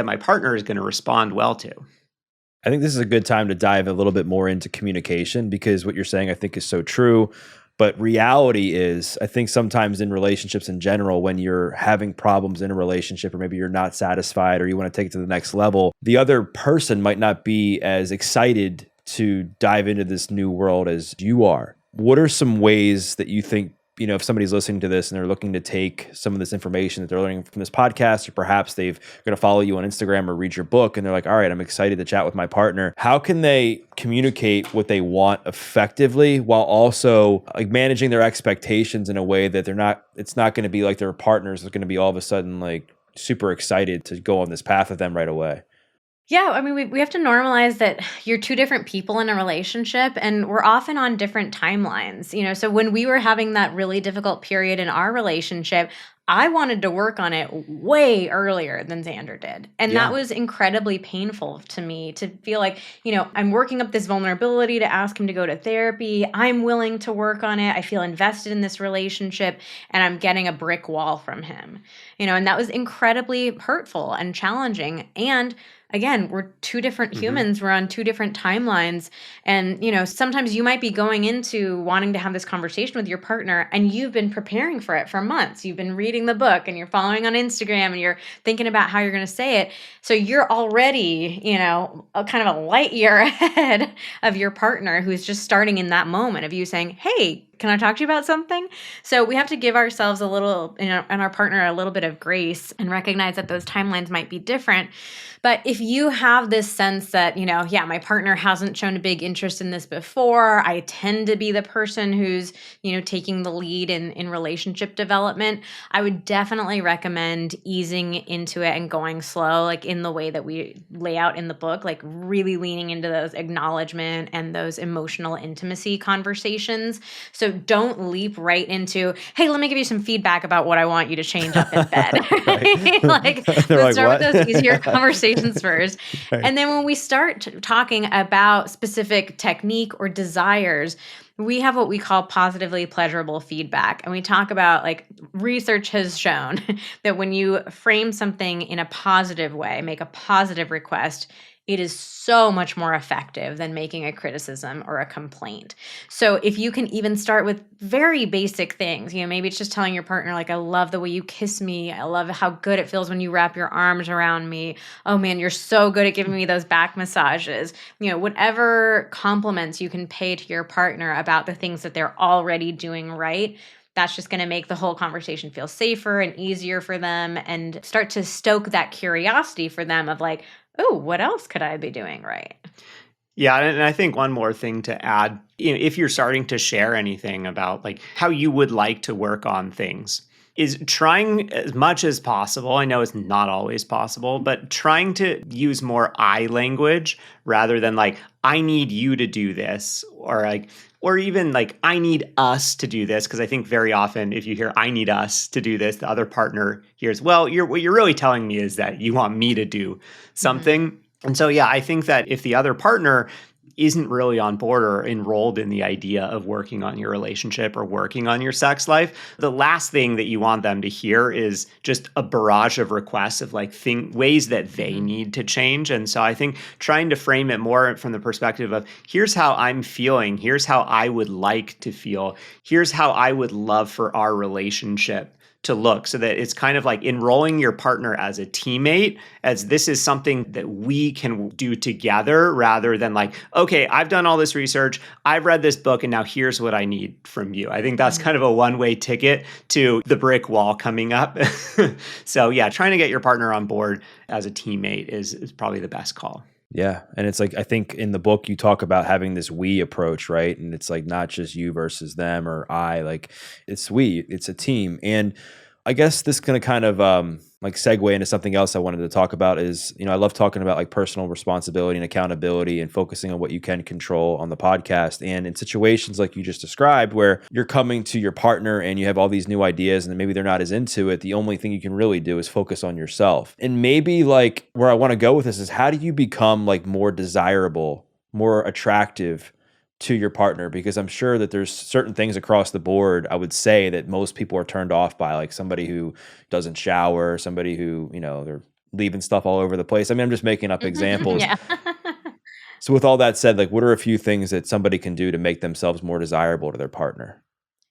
my partner is going to respond well to. I think this is a good time to dive a little bit more into communication because what you're saying I think is so true. But reality is, I think sometimes in relationships in general, when you're having problems in a relationship or maybe you're not satisfied or you want to take it to the next level, the other person might not be as excited to dive into this new world as you are. What are some ways that you think, if somebody's listening to this and they're looking to take some of this information that they're learning from this podcast, or perhaps they're going to follow you on Instagram or read your book and they're like, all right, I'm excited to chat with my partner. How can they communicate what they want effectively while also like managing their expectations in a way that it's not going to be like their partners are going to be all of a sudden like super excited to go on this path with them right away? Yeah, I mean, we have to normalize that you're 2 different people in a relationship and we're often on different timelines. So when we were having that really difficult period in our relationship, I wanted to work on it way earlier than Xander did. And that was incredibly painful to me to feel like, I'm working up this vulnerability to ask him to go to therapy. I'm willing to work on it. I feel invested in this relationship and I'm getting a brick wall from him. And that was incredibly hurtful and challenging. And again, we're 2 different humans. We're on 2 different timelines. And, sometimes you might be going into wanting to have this conversation with your partner and you've been preparing for it for months. You've been reading the book and you're following on Instagram and you're thinking about how you're going to say it. So you're already, a kind of a light year ahead of your partner who's just starting in that moment of you saying, hey, can I talk to you about something? So we have to give ourselves a little, and our partner a little bit of grace and recognize that those timelines might be different. But if you have this sense that, my partner hasn't shown a big interest in this before, I tend to be the person who's, taking the lead in relationship development, I would definitely recommend easing into it and going slow, like in the way that we lay out in the book, like really leaning into those acknowledgement and those emotional intimacy conversations. So don't leap right into, hey, let me give you some feedback about what I want you to change up in bed. Let's start with those easier conversations first. Right. And then when we start talking about specific technique or desires, we have what we call positively pleasurable feedback. And we talk about like research has shown that when you frame something in a positive way, make a positive request, it is so much more effective than making a criticism or a complaint. So if you can even start with very basic things, maybe it's just telling your partner, like, I love the way you kiss me. I love how good it feels when you wrap your arms around me. Oh man, you're so good at giving me those back massages. Whatever compliments you can pay to your partner about the things that they're already doing right, that's just going to make the whole conversation feel safer and easier for them and start to stoke that curiosity for them of like, oh, what else could I be doing right? Yeah, and I think one more thing to add, if you're starting to share anything about like how you would like to work on things, is trying as much as possible. I know it's not always possible, but trying to use more I language rather than like, I need you to do this, or even like, I need us to do this. Cause I think very often if you hear, I need us to do this, the other partner hears, well, what you're really telling me is that you want me to do something. And so, yeah, I think that if the other partner isn't really on board or enrolled in the idea of working on your relationship or working on your sex life, the last thing that you want them to hear is just a barrage of requests of like ways that they need to change. And so I think trying to frame it more from the perspective of here's how I'm feeling, here's how I would like to feel, here's how I would love for our relationship to look, so that it's kind of like enrolling your partner as a teammate, as this is something that we can do together rather than like, okay, I've done all this research, I've read this book, and now here's what I need from you. I think that's kind of a one-way ticket to the brick wall coming up. So yeah, trying to get your partner on board as a teammate is probably the best call. Yeah. And it's like, I think in the book you talk about having this we approach, right? And it's like not just you versus them or I, like it's we, it's a team. And I guess this going to kind of like segue into something else I wanted to talk about is, I love talking about like personal responsibility and accountability and focusing on what you can control on the podcast. And in situations like you just described, where you're coming to your partner and you have all these new ideas and maybe they're not as into it, the only thing you can really do is focus on yourself. And maybe like where I want to go with this is, how do you become like more desirable, more attractive to your partner? Because I'm sure that there's certain things across the board, I would say, that most people are turned off by, like somebody who doesn't shower, somebody who, they're leaving stuff all over the place. I mean, I'm just making up examples. Yeah. So with all that said, like what are a few things that somebody can do to make themselves more desirable to their partner?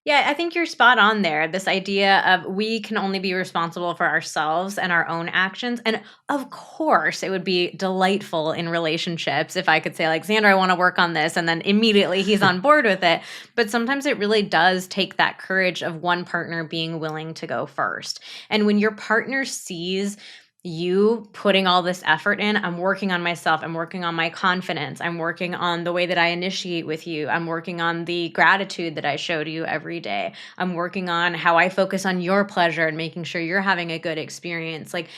Yeah, I think you're spot on there. This idea of we can only be responsible for ourselves and our own actions. And of course, it would be delightful in relationships if I could say, like, Xander, I want to work on this. And then immediately he's on board with it. But sometimes it really does take that courage of one partner being willing to go first. And when your partner sees you putting all this effort in, I'm working on myself, I'm working on my confidence, I'm working on the way that I initiate with you, I'm working on the gratitude that I show to you every day, I'm working on how I focus on your pleasure and making sure you're having a good experience. Like,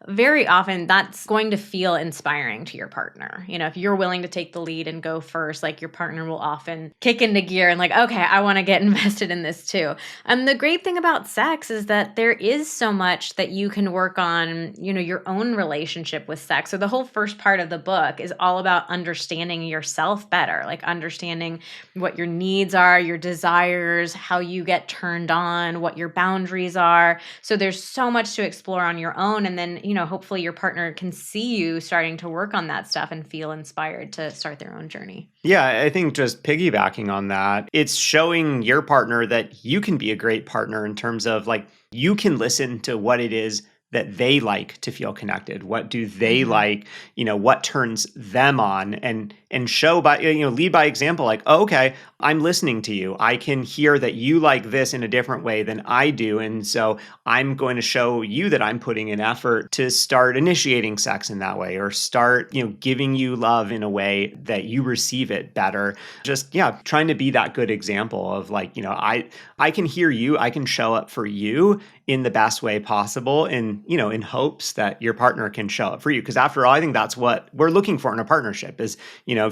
very often that's going to feel inspiring to your partner. If you're willing to take the lead and go first, like your partner will often kick into gear and like, okay, I want to get invested in this too. And the great thing about sex is that there is so much that you can work on, your own relationship with sex. So the whole first part of the book is all about understanding yourself better, like understanding what your needs are, your desires, how you get turned on, what your boundaries are. So there's so much to explore on your own. And then, hopefully your partner can see you starting to work on that stuff and feel inspired to start their own journey. Yeah, I think just piggybacking on that, it's showing your partner that you can be a great partner in terms of like, you can listen to what it is that they like to feel connected. What do they like? What turns them on, and show by, lead by example, like, oh, okay, I'm listening to you. I can hear that you like this in a different way than I do. And so I'm going to show you that I'm putting an effort to start initiating sex in that way, or start, giving you love in a way that you receive it better. Just, yeah, trying to be that good example of like, I can hear you, I can show up for you in the best way possible, and in hopes that your partner can show up for you. Because after all, I think that's what we're looking for in a partnership is,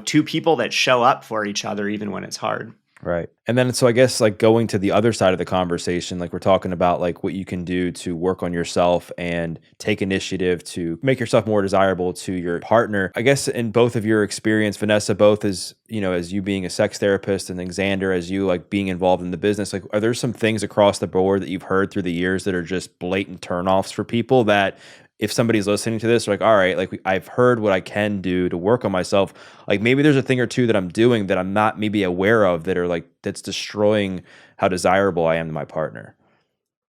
two people that show up for each other even when it's hard. Right. And then, so I guess like going to the other side of the conversation, like we're talking about like what you can do to work on yourself and take initiative to make yourself more desirable to your partner. I guess in both of your experience, Vanessa, both as, as you being a sex therapist, and then Xander, as you like being involved in the business, like are there some things across the board that you've heard through the years that are just blatant turnoffs for people that if somebody's listening to this, like, all right, like I've heard what I can do to work on myself. Like maybe there's a thing or two that I'm doing that I'm not maybe aware of that are like, that's destroying how desirable I am to my partner.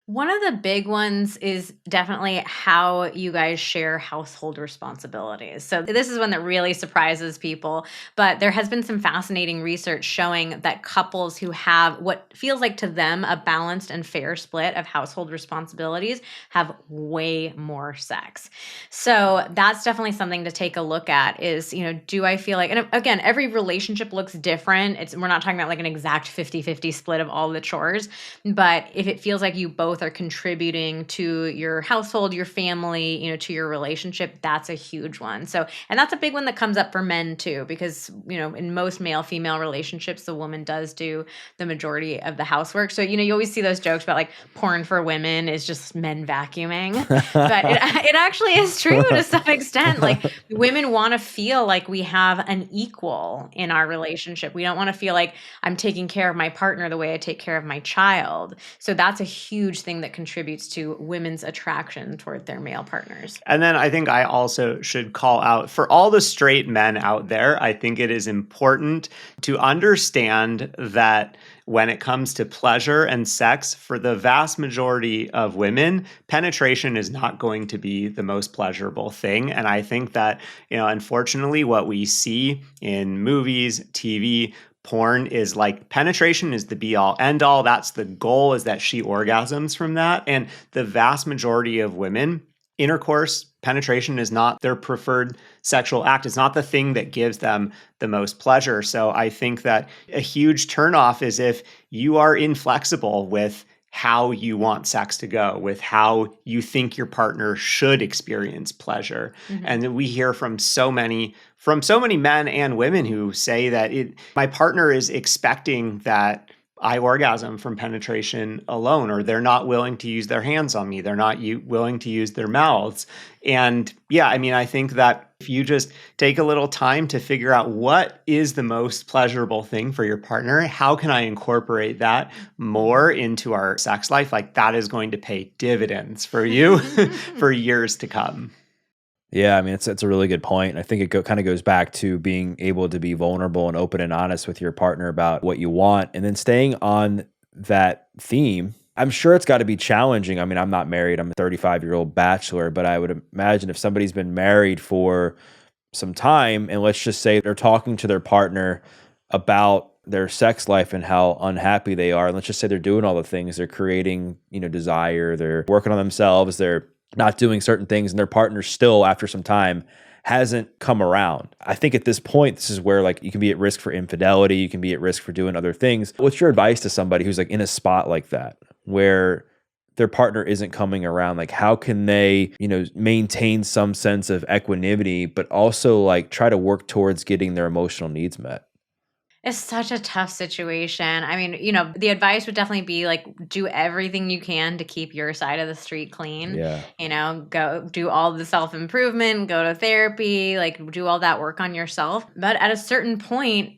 One of the big ones is definitely how you guys share household responsibilities. So this is one that really surprises people, but there has been some fascinating research showing that couples who have what feels like to them a balanced and fair split of household responsibilities have way more sex. So that's definitely something to take a look at is, do I feel like, and again, every relationship looks different. We're not talking about like an exact 50-50 split of all the chores, but if it feels like you both both are contributing to your household, your family, to your relationship, that's a huge one. So, and that's a big one that comes up for men too, because, in most male-female relationships, the woman does do the majority of the housework. So, you always see those jokes about like porn for women is just men vacuuming, but it actually is true to some extent. Like women want to feel like we have an equal in our relationship. We don't want to feel like I'm taking care of my partner the way I take care of my child. So that's a huge thing that contributes to women's attraction toward their male partners. And then I think I also should call out for all the straight men out there, I think it is important to understand that when it comes to pleasure and sex, for the vast majority of women, penetration is not going to be the most pleasurable thing. And I think that, unfortunately, what we see in movies, TV, porn is like penetration is the be all end all. That's the goal, is that she orgasms from that. And the vast majority of women, intercourse, penetration is not their preferred sexual act. It's not the thing that gives them the most pleasure. So I think that a huge turnoff is if you are inflexible with how you want sex to go, with how you think your partner should experience pleasure. Mm-hmm. And we hear from so many men and women who say that my partner is expecting that I orgasm from penetration alone, or they're not willing to use their hands on me. They're not willing to use their mouths. And yeah, I think that if you just take a little time to figure out what is the most pleasurable thing for your partner, how can I incorporate that more into our sex life? Like that is going to pay dividends for you for years to come. Yeah, it's a really good point. I think it kind of goes back to being able to be vulnerable and open and honest with your partner about what you want. And then staying on that theme, I'm sure it's got to be challenging. I'm not married. I'm a 35-year-old bachelor, but I would imagine if somebody's been married for some time, and let's just say they're talking to their partner about their sex life and how unhappy they are, and let's just say they're doing all the things, they're creating, desire, they're working on themselves, they're not doing certain things, and their partner still, after some time, hasn't come around. I think at this point, this is where like you can be at risk for infidelity, you can be at risk for doing other things. What's your advice to somebody who's like in a spot like that, where their partner isn't coming around? Like how can they, maintain some sense of equanimity, but also like try to work towards getting their emotional needs met? It's such a tough situation. The advice would definitely be like, do everything you can to keep your side of the street clean. Yeah. Go do all the self-improvement, go to therapy, like do all that work on yourself. But at a certain point,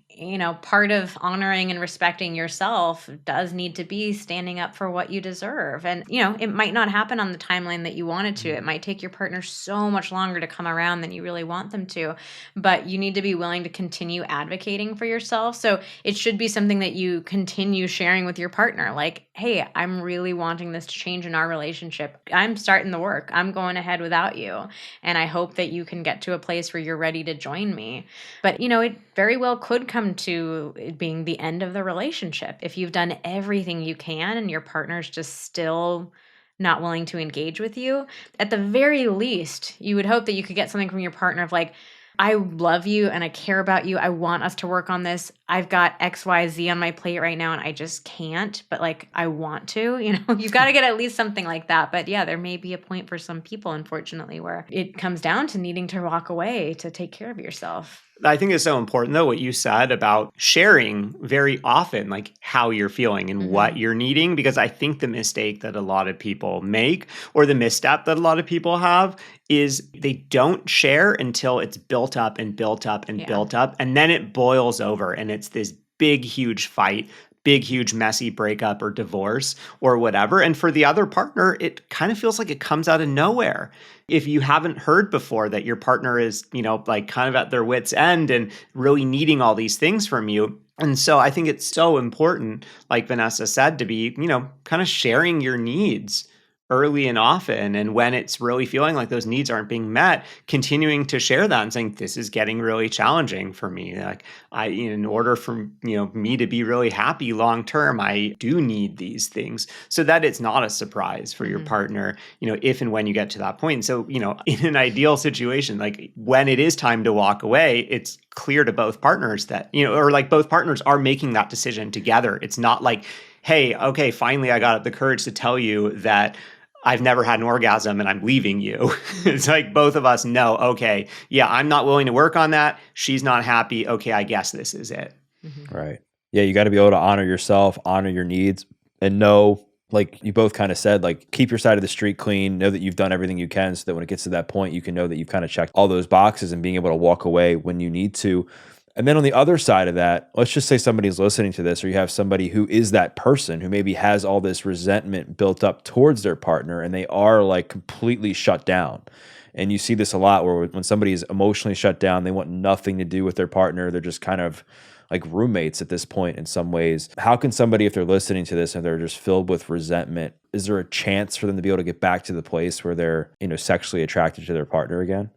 part of honoring and respecting yourself does need to be standing up for what you deserve. And, it might not happen on the timeline that you want it to. It might take your partner so much longer to come around than you really want them to. But you need to be willing to continue advocating for yourself. So it should be something that you continue sharing with your partner. Like, hey, I'm really wanting this to change in our relationship. I'm starting the work. I'm going ahead without you. And I hope that you can get to a place where you're ready to join me. But, it very well could come to it being the end of the relationship if you've done everything you can and your partner's just still not willing to engage with you. At the very least, you would hope that you could get something from your partner of like, I love you and I care about you. I want us to work on this. I've got XYZ on my plate right now and I just can't, but like I want to, you've got to get at least something like that. But yeah, there may be a point for some people, unfortunately, where it comes down to needing to walk away to take care of yourself. I think it's so important, though, what you said about sharing very often, like how you're feeling and what you're needing, because I think the mistake that a lot of people make, or the misstep that a lot of people have, is they don't share until it's built up and built up and built up. And then it boils over and it's this big, huge fight, big, huge, messy breakup or divorce or whatever. And for the other partner, it kind of feels like it comes out of nowhere. If you haven't heard before that your partner is, like kind of at their wit's end and really needing all these things from you. And so I think it's so important, like Vanessa said, to be, kind of sharing your needs early and often. And when it's really feeling like those needs aren't being met, continuing to share that and saying, this is getting really challenging for me. Like in order for, me to be really happy long-term, I do need these things, so that it's not a surprise for your partner, if and when you get to that point. So, in an ideal situation, like when it is time to walk away, it's clear to both partners that, or like both partners are making that decision together. It's not like hey, okay, finally I got the courage to tell you that I've never had an orgasm and I'm leaving you. It's like both of us know, okay, yeah, I'm not willing to work on that. She's not happy. Okay, I guess this is it. Right. Yeah, you got to be able to honor yourself, honor your needs, and know, like you both kind of said, like keep your side of the street clean, know that you've done everything you can so that when it gets to that point, you can know that you've kind of checked all those boxes and being able to walk away when you need to. And then on the other side of that, let's just say somebody's listening to this, or you have somebody who is that person who maybe has all this resentment built up towards their partner and they are like completely shut down. And you see this a lot where when somebody is emotionally shut down, they want nothing to do with their partner. They're just kind of like roommates at this point in some ways. How can somebody, if they're listening to this and they're just filled with resentment, is there a chance for them to be able to get back to the place where they're, sexually attracted to their partner again?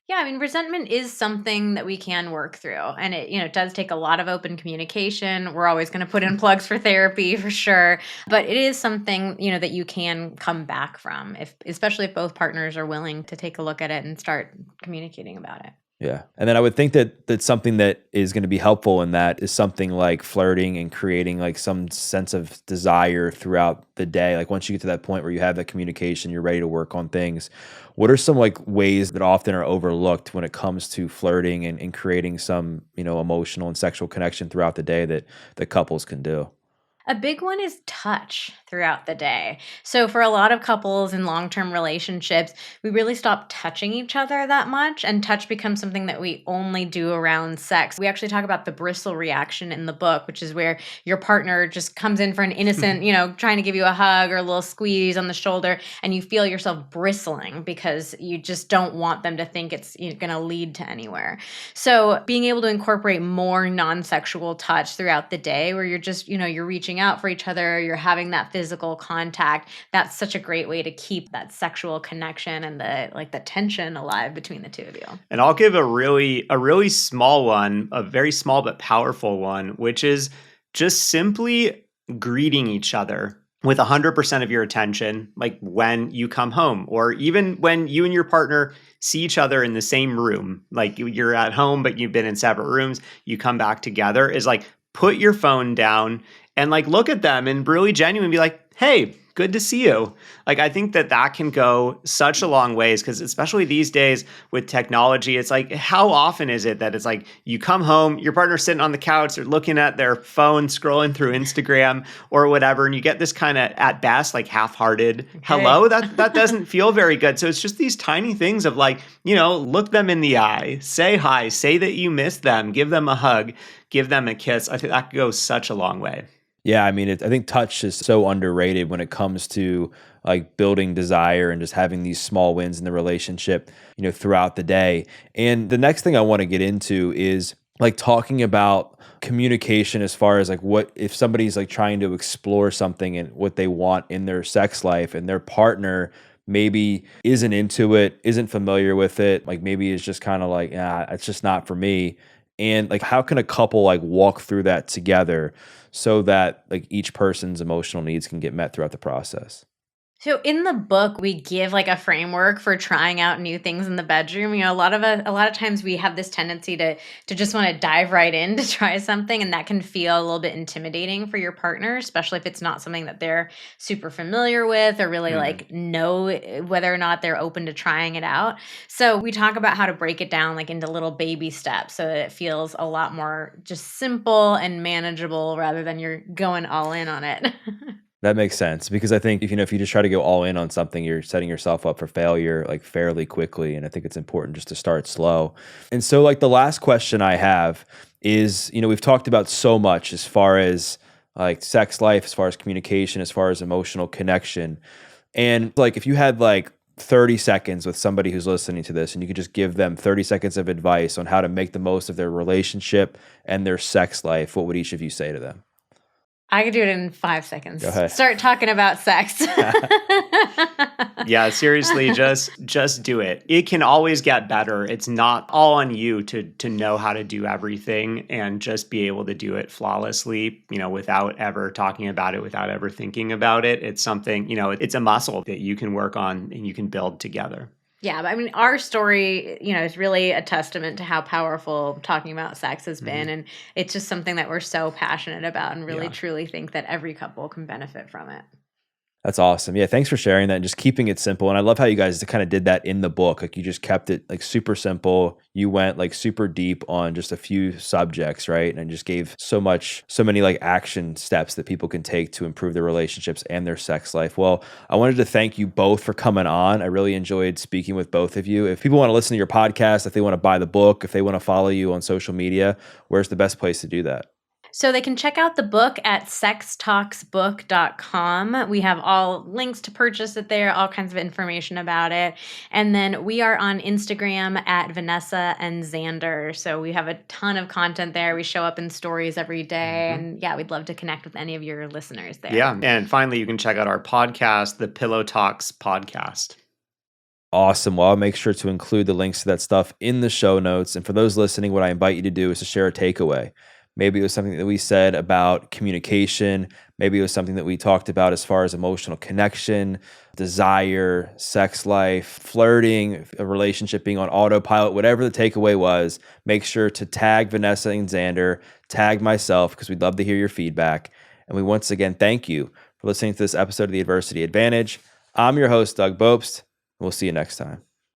Yeah, I mean, resentment is something that we can work through, and it does take a lot of open communication. We're always going to put in plugs for therapy for sure, but it is something, that you can come back from, especially if both partners are willing to take a look at it and start communicating about it. Yeah. And then I would think that something that is going to be helpful in that is something like flirting and creating like some sense of desire throughout the day. Like once you get to that point where you have that communication, you're ready to work on things. What are some like ways that often are overlooked when it comes to flirting and creating some, emotional and sexual connection throughout the day that couples can do? A big one is touch throughout the day. So, for a lot of couples in long term relationships, we really stop touching each other that much, and touch becomes something that we only do around sex. We actually talk about the bristle reaction in the book, which is where your partner just comes in for an innocent, trying to give you a hug or a little squeeze on the shoulder, and you feel yourself bristling because you just don't want them to think it's going to lead to anywhere. So, being able to incorporate more non sexual touch throughout the day where you're just, you're reaching out for each other, you're having that physical contact. That's such a great way to keep that sexual connection and the tension alive between the two of you. And I'll give a really small one, a very small but powerful one, which is just simply greeting each other with 100% of your attention, like when you come home, or even when you and your partner see each other in the same room, like you're at home, but you've been in separate rooms, you come back together, is like put your phone down and like look at them and really genuinely be like, hey, good to see you. Like, I think that can go such a long ways, because especially these days with technology, it's like, how often is it that it's like you come home, your partner's sitting on the couch, they're looking at their phone, scrolling through Instagram or whatever, and you get this kind of, at best, like half-hearted hello. That doesn't feel very good. So it's just these tiny things of like, look them in the eye, say hi, say that you miss them, give them a hug, give them a kiss. I think that goes such a long way. Yeah, I mean, I think touch is so underrated when it comes to like building desire and just having these small wins in the relationship, throughout the day. And the next thing I want to get into is like talking about communication as far as like what if somebody's like trying to explore something and what they want in their sex life and their partner maybe isn't into it, isn't familiar with it, like maybe is just kind of like, yeah, it's just not for me. And like, how can a couple like walk through that together so that like each person's emotional needs can get met throughout the process? So in the book, we give like a framework for trying out new things in the bedroom. A lot of times we have this tendency to just want to dive right in to try something, and that can feel a little bit intimidating for your partner, especially if it's not something that they're super familiar with or really like know whether or not they're open to trying it out. So we talk about how to break it down like into little baby steps so that it feels a lot more just simple and manageable rather than you're going all in on it. That makes sense, because I think if you just try to go all in on something, you're setting yourself up for failure like fairly quickly. And I think it's important just to start slow. And so like the last question I have is, we've talked about so much as far as like sex life, as far as communication, as far as emotional connection. And like if you had like 30 seconds with somebody who's listening to this and you could just give them 30 seconds of advice on how to make the most of their relationship and their sex life, what would each of you say to them? I could do it in 5 seconds. Go ahead. Start talking about sex. Yeah, seriously, just do it. It can always get better. It's not all on you to know how to do everything and just be able to do it flawlessly, without ever talking about it, without ever thinking about it. It's something, it's a muscle that you can work on and you can build together. Yeah, but I mean, our story, is really a testament to how powerful talking about sex has been. And it's just something that we're so passionate about and really Yeah. truly think that every couple can benefit from it. That's awesome. Yeah, thanks for sharing that and just keeping it simple. And I love how you guys kind of did that in the book. Like you just kept it like super simple. You went like super deep on just a few subjects, right? And just gave so many like action steps that people can take to improve their relationships and their sex life. Well, I wanted to thank you both for coming on. I really enjoyed speaking with both of you. If people want to listen to your podcast, if they want to buy the book, if they want to follow you on social media, where's the best place to do that? So they can check out the book at sextalksbook.com. We have all links to purchase it there, all kinds of information about it. And then we are on Instagram at Vanessa and Xander. So we have a ton of content there. We show up in stories every day. And yeah, we'd love to connect with any of your listeners there. Yeah. And finally, you can check out our podcast, the Pillow Talks Podcast. Awesome. Well, I'll make sure to include the links to that stuff in the show notes. And for those listening, what I invite you to do is to share a takeaway. Maybe it was something that we said about communication. Maybe it was something that we talked about as far as emotional connection, desire, sex life, flirting, a relationship being on autopilot, whatever the takeaway was. Make sure to tag Vanessa and Xander, tag myself, because we'd love to hear your feedback. And we once again thank you for listening to this episode of The Adversity Advantage. I'm your host, Doug Bopst. We'll see you next time.